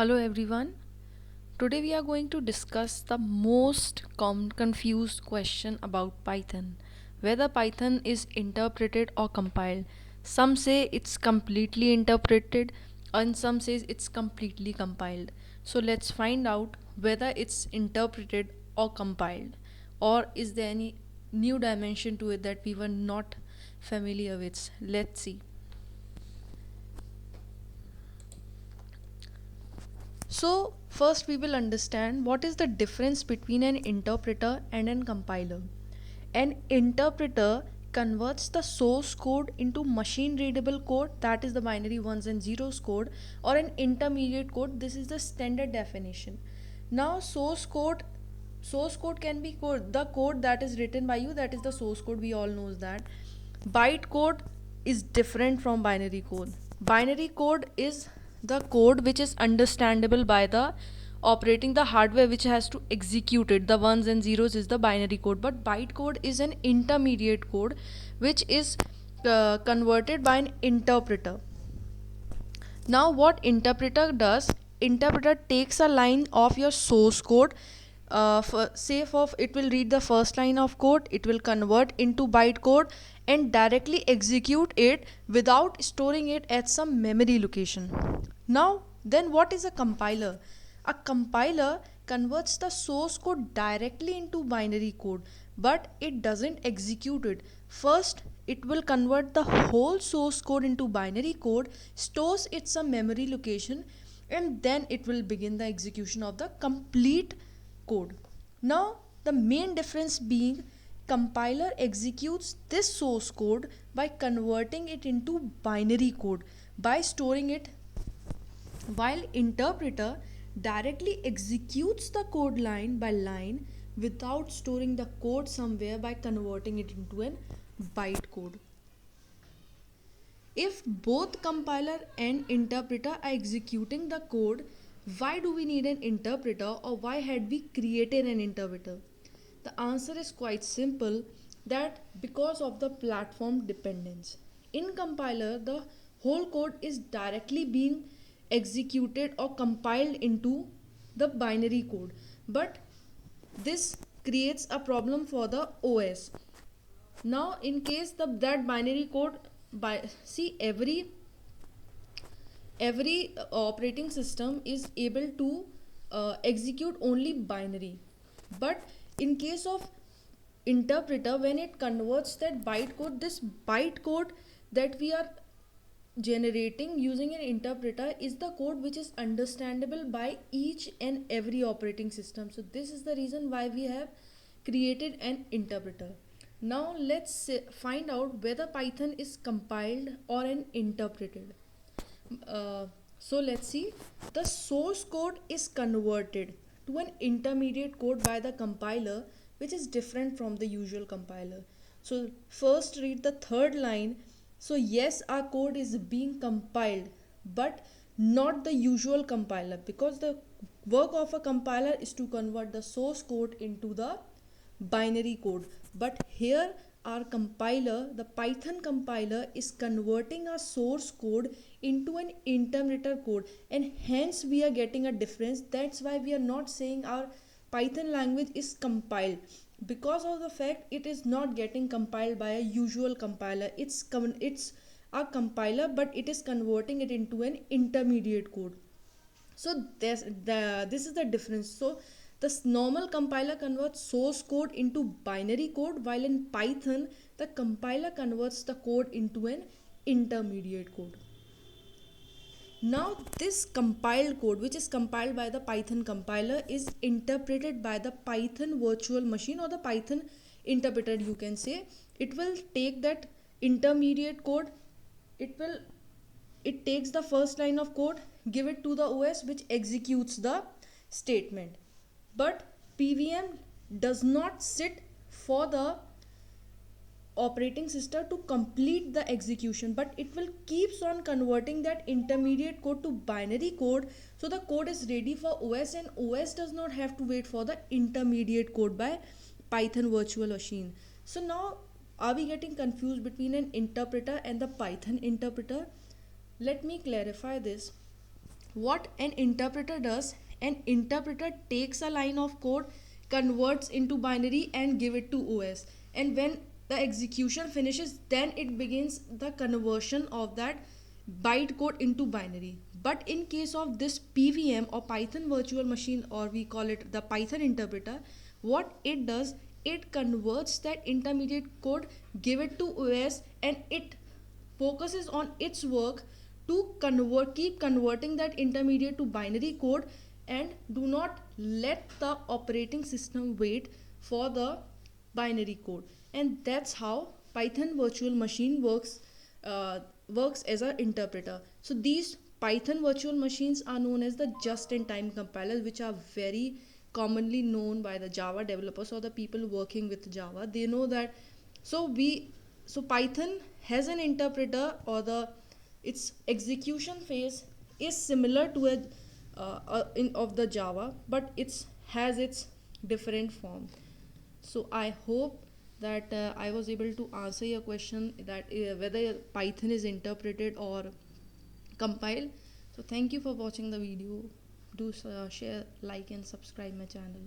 Hello everyone. Today we are going to discuss the most confused question about Python. Whether Python is interpreted or compiled. Some say it's completely interpreted and some says it's completely compiled. So let's find out whether it's interpreted or compiled, or is there any new dimension to it that we were not familiar with. Let's see. So, first we will understand what is the difference between an interpreter and an compiler. An interpreter converts the source code into machine readable code, that is the binary ones and zeros code, or an intermediate code. This is the standard definition. Now source code can be the code that is written by you, that is the source code, we all knows that. Byte code is different from binary code. Binary code is the code which is understandable by the operating the hardware which has to execute it. The ones and zeros is the binary code, but byte code is an intermediate code which is converted by an interpreter. Now what interpreter does, interpreter takes a line of your source code, it will read the first line of code, it will convert into byte code and directly execute it without storing it at some memory location. Now then what is a compiler? A compiler converts the source code directly into binary code, but it doesn't execute it. First, it will convert the whole source code into binary code, stores it some memory location, and then it will begin the execution of the complete code. Now, the main difference being compiler executes this source code by converting it into binary code by storing it, while interpreter directly executes the code line by line without storing the code somewhere by converting it into an byte code. If both compiler and interpreter are executing the code, why do we need an interpreter, or why had we created an interpreter? The answer is quite simple, that because of the platform dependence. In compiler, the whole code is directly being executed or compiled into the binary code, but this creates a problem for the OS. Now in case that binary code, by see every operating system is able to execute only binary, but in case of interpreter, when it converts that byte code, this byte code that we are generating using an interpreter is the code which is understandable by each and every operating system. So this is the reason why we have created an interpreter. Now let's find out whether Python is compiled or an interpreted. So let's see. The source code is converted to an intermediate code by the compiler, which is different from the usual compiler. So first read the third line. So yes, our code is being compiled, but not the usual compiler, because the work of a compiler is to convert the source code into the binary code. But here our compiler, the Python compiler, is converting our source code into an interpreter code, and hence we are getting a difference. That's why we are not saying our Python language is compiled, because of the fact it is not getting compiled by a usual compiler. It's a compiler, but it is converting it into an intermediate code. So this is the difference. So the normal compiler converts source code into binary code, while in Python the compiler converts the code into an intermediate code. Now this compiled code, which is compiled by the Python compiler, is interpreted by the Python virtual machine, or the Python interpreter, you can say. It will take that intermediate code, it takes the first line of code, give it to the OS, which executes the statement. But PVM does not sit for the operating system to complete the execution, but it will keeps on converting that intermediate code to binary code, so the code is ready for OS, and OS does not have to wait for the intermediate code by Python virtual machine. So now, are we getting confused between an interpreter and the Python interpreter? Let me clarify this. what an interpreter does, an interpreter takes a line of code, converts into binary and give it to OS, and when the execution finishes, then it begins the conversion of that bytecode into binary. But in case of this PVM or Python virtual machine, or we call it the Python interpreter, what it does, it converts that intermediate code, give it to OS, and it focuses on its work to keep converting that intermediate to binary code, and do not let the operating system wait for the binary code. And that's how Python virtual machine works as an interpreter. So these Python virtual machines are known as the just-in-time compilers, which are very commonly known by the Java developers or the people working with Java. They know that. So Python has an interpreter, or the its execution phase is similar to of the Java, but it's has its different form. So I hope that I was able to answer your question, that whether Python is interpreted or compiled. So thank you for watching the video. Do share, like, and subscribe my channel.